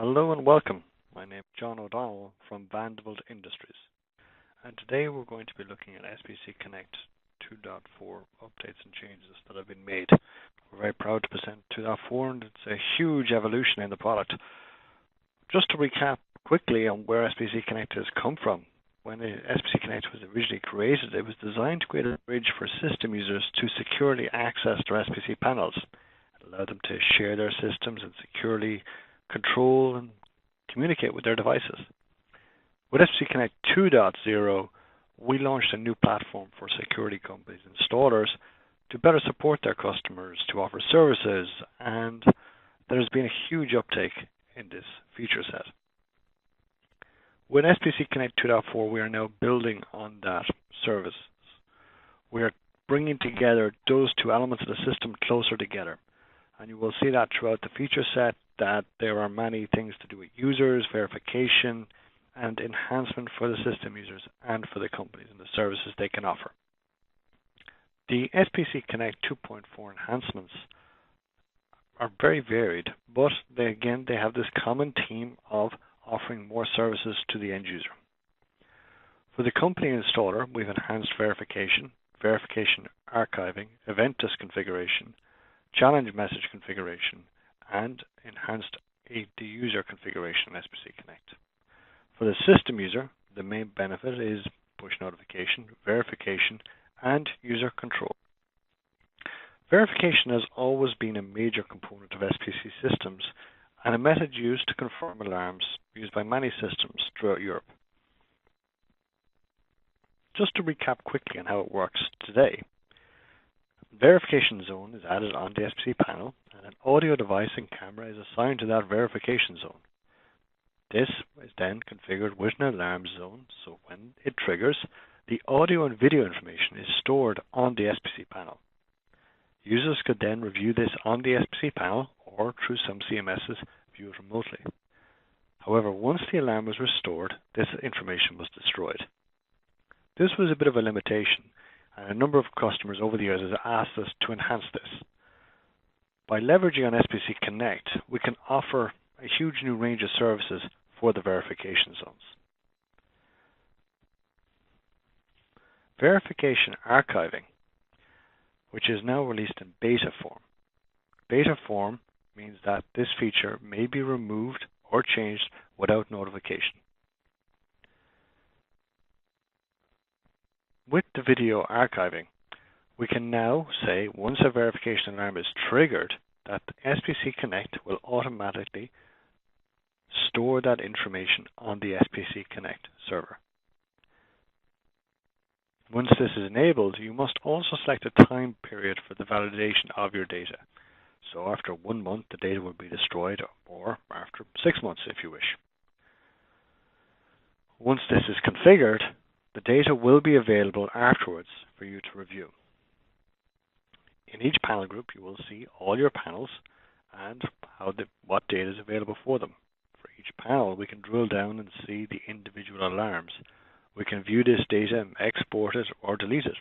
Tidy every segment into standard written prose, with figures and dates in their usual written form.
Hello and welcome. My name is John O'Donnell from Vanderbilt Industries, and today we're going to be looking at SPC Connect 2.4 updates and changes that have been made. We're very proud to present 2.4, and it's a huge evolution in the product. Just to recap quickly on where SPC Connect has come from. When SPC Connect was originally created, it was designed to create a bridge for system users to securely access their SPC panels. It allowed them to share their systems and securely control and communicate with their devices. With SPC Connect 2.0, we launched a new platform for security companies and installers to better support their customers, to offer services, and there's been a huge uptake in this feature set. With SPC Connect 2.4, we are now building on that service. We are bringing together those two elements of the system closer together. And you will see that throughout the feature set that there are many things to do with users, verification, and enhancement for the system users and for the companies and the services they can offer. The SPC Connect 2.4 enhancements are very varied, but they have this common theme of offering more services to the end user. For the company installer, we've enhanced verification, verification archiving, Ventus configuration, challenge message configuration, and enhanced the user configuration in SPC Connect. For the system user, the main benefit is push notification, verification, and user control. Verification has always been a major component of SPC systems and a method used to confirm alarms used by many systems throughout Europe. Just to recap quickly on how it works today, verification zone is added on the SPC panel, and an audio device and camera is assigned to that verification zone. This is then configured with an alarm zone, so when it triggers, the audio and video information is stored on the SPC panel. Users could then review this on the SPC panel or through some CMSs view it remotely. However, once the alarm was restored, this information was destroyed. This was a bit of a limitation, and a number of customers over the years have asked us to enhance this. By leveraging on SPC Connect, we can offer a huge new range of services for the verification zones. Verification archiving, which is now released in beta form. Beta form means that this feature may be removed or changed without notification. With the video archiving, we can now say once a verification alarm is triggered that SPC Connect will automatically store that information on the SPC Connect server. Once this is enabled, you must also select a time period for the validation of your data. So after 1 month, the data will be destroyed, or after 6 months if you wish. Once this is configured, the data will be available afterwards for you to review. In each panel group, you will see all your panels and what data is available for them. For each panel, we can drill down and see the individual alarms. We can view this data, export it, or delete it.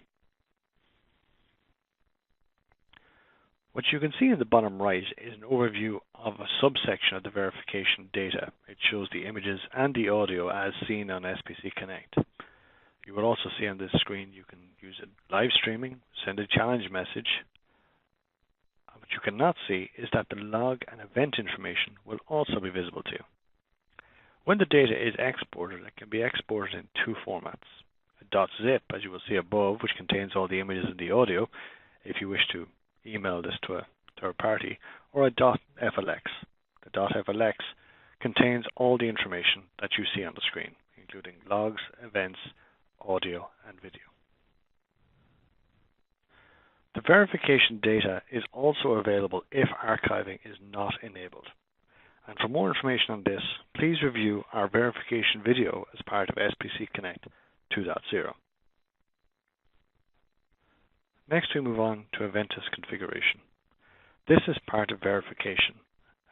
What you can see in the bottom right is an overview of a subsection of the verification data. It shows the images and the audio as seen on SPC Connect. You will also see on this screen you can use it live streaming, send a challenge message. What you cannot see is that the log and event information will also be visible to you. When the data is exported, it can be exported in two formats. A .zip, as you will see above, which contains all the images and the audio, if you wish to email this to a third party, or a .flx. The .flx contains all the information that you see on the screen, including logs, events, audio, and video. The verification data is also available if archiving is not enabled. And for more information on this, please review our verification video as part of SPC Connect 2.0. Next, we move on to a Ventus configuration. This is part of verification.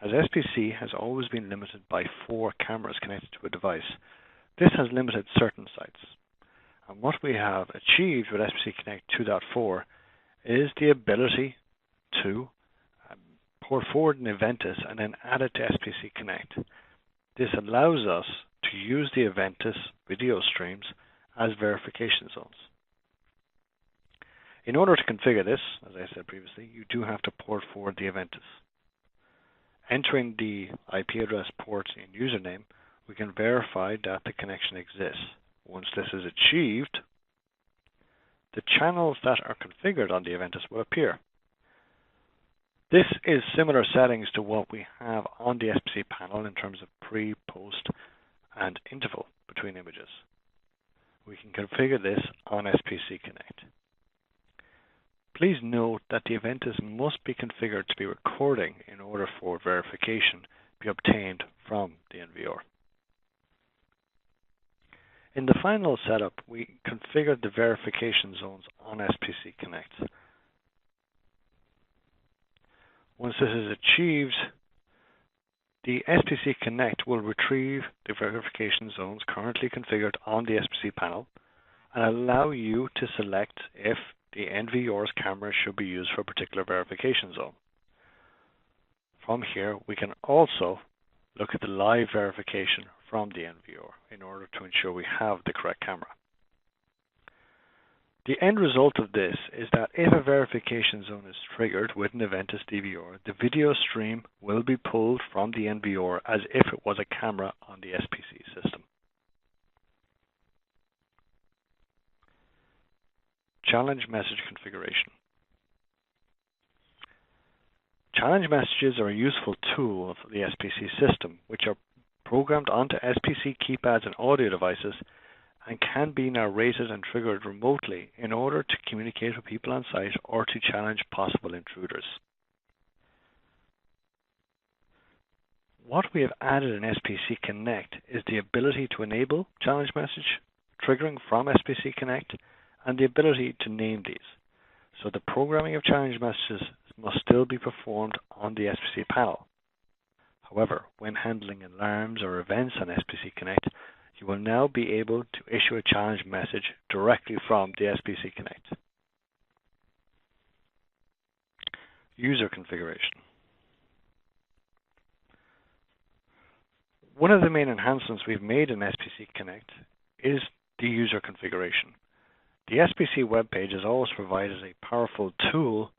As SPC has always been limited by 4 cameras connected to a device, this has limited certain sites. And what we have achieved with SPC Connect 2.4 is the ability to port forward an Ventus and then add it to SPC Connect. This allows us to use the Ventus video streams as verification zones. In order to configure this, as I said previously, you do have to port forward the Ventus. Entering the IP address port in username, we can verify that the connection exists. Once this is achieved, the channels that are configured on the Ventus will appear. This is similar settings to what we have on the SPC panel in terms of pre, post, and interval between images. We can configure this on SPC Connect. Please note that the Ventus must be configured to be recording in order for verification to be obtained from the NVR. In the final setup, we configured the verification zones on SPC Connect. Once this is achieved, the SPC Connect will retrieve the verification zones currently configured on the SPC panel and allow you to select if the NVR's camera should be used for a particular verification zone. From here, we can also look at the live verification from the NVR in order to ensure we have the correct camera. The end result of this is that if a verification zone is triggered with an Ventus DVR, the video stream will be pulled from the NVR as if it was a camera on the SPC system. Challenge message configuration. Challenge messages are a useful tool of the SPC system, which are programmed onto SPC keypads and audio devices and can be narrated and triggered remotely in order to communicate with people on site or to challenge possible intruders. What we have added in SPC Connect is the ability to enable challenge message triggering from SPC Connect and the ability to name these. So the programming of challenge messages must still be performed on the SPC panel. However, when handling alarms or events on SPC Connect, you will now be able to issue a challenge message directly from the SPC Connect. User configuration. One of the main enhancements we've made in SPC Connect is the user configuration. The SPC webpage has always provided a powerful tool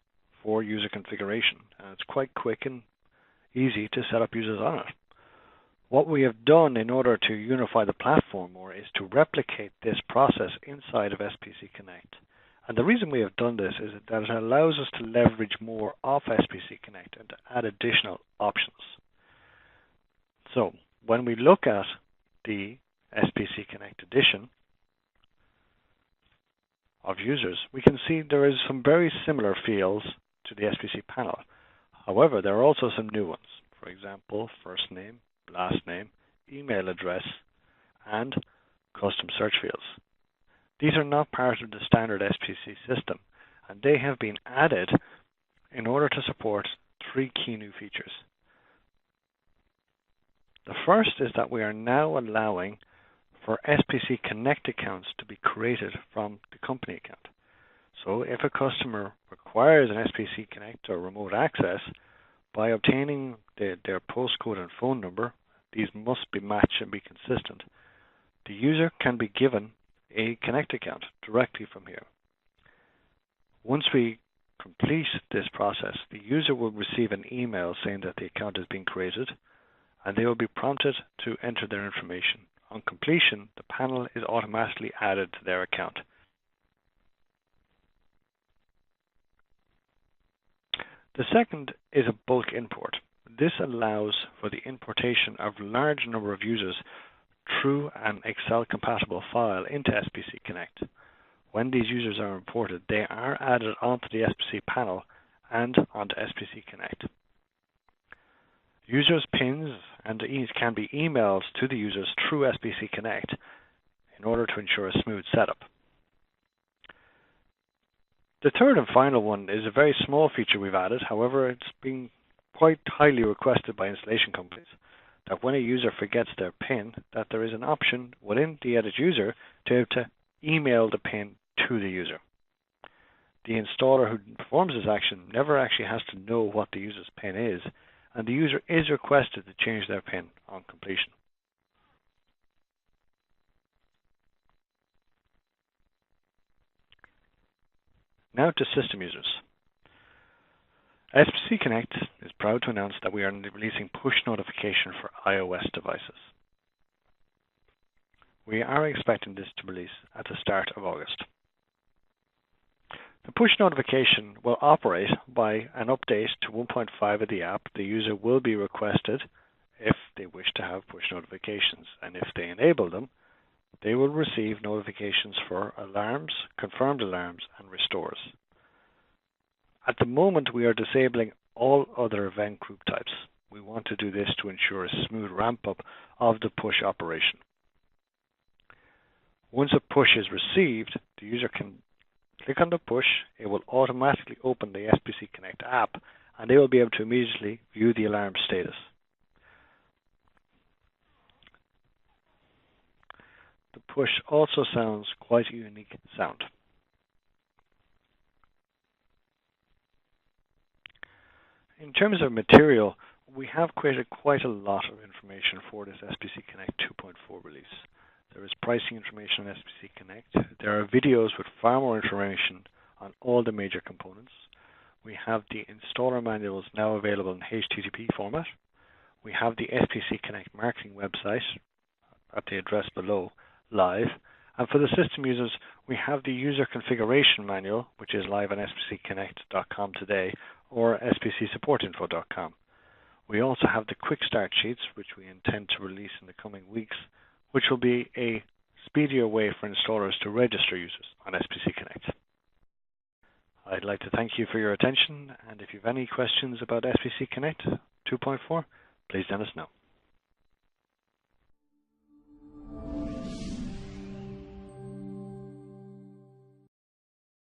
for user configuration, and it's quite quick and easy to set up users on it. What we have done in order to unify the platform more is to replicate this process inside of SPC Connect. And the reason we have done this is that it allows us to leverage more off SPC Connect and to add additional options. So when we look at the SPC Connect edition of users, we can see there is some very similar fields to the SPC panel. However, there are also some new ones. For example, first name, last name, email address, and custom search fields. These are not part of the standard SPC system, and they have been added in order to support three key new features. The first is that we are now allowing for SPC Connect accounts to be created from the company account. So if a customer requires an SPC Connect or remote access, by obtaining their postcode and phone number, these must be matched and be consistent. The user can be given a Connect account directly from here. Once we complete this process, the user will receive an email saying that the account has been created, and they will be prompted to enter their information. On completion, the panel is automatically added to their account. The second is a bulk import. This allows for the importation of a large number of users through an Excel-compatible file into SPC Connect. When these users are imported, they are added onto the SPC panel and onto SPC Connect. Users' pins and ease can be emailed to the users through SPC Connect in order to ensure a smooth setup. The third and final one is a very small feature we've added. However, it's been quite highly requested by installation companies that when a user forgets their PIN, that there is an option within the edit user to be able to email the PIN to the user. The installer who performs this action never actually has to know what the user's PIN is, and the user is requested to change their PIN on completion. Now to system users. SPC Connect is proud to announce that we are releasing push notification for iOS devices. We are expecting this to release at the start of August. The push notification will operate by an update to 1.5 of the app. The user will be requested if they wish to have push notifications, and if they enable them, they will receive notifications for alarms, confirmed alarms, and restores. At the moment, we are disabling all other event group types. We want to do this to ensure a smooth ramp-up of the push operation. Once a push is received, the user can click on the push. It will automatically open the SPC Connect app, and they will be able to immediately view the alarm status. The push also sounds quite a unique sound. In terms of material, we have created quite a lot of information for this SPC Connect 2.4 release. There is pricing information on SPC Connect. There are videos with far more information on all the major components. We have the installer manuals now available in HTTP format. We have the SPC Connect marketing website at the address below live. And for the system users, we have the user configuration manual, which is live on spcconnect.com today, or spcsupportinfo.com. We also have the quick start sheets, which we intend to release in the coming weeks, which will be a speedier way for installers to register users on SPC Connect. I'd like to thank you for your attention, and if you have any questions about SPC Connect 2.4, please let us know.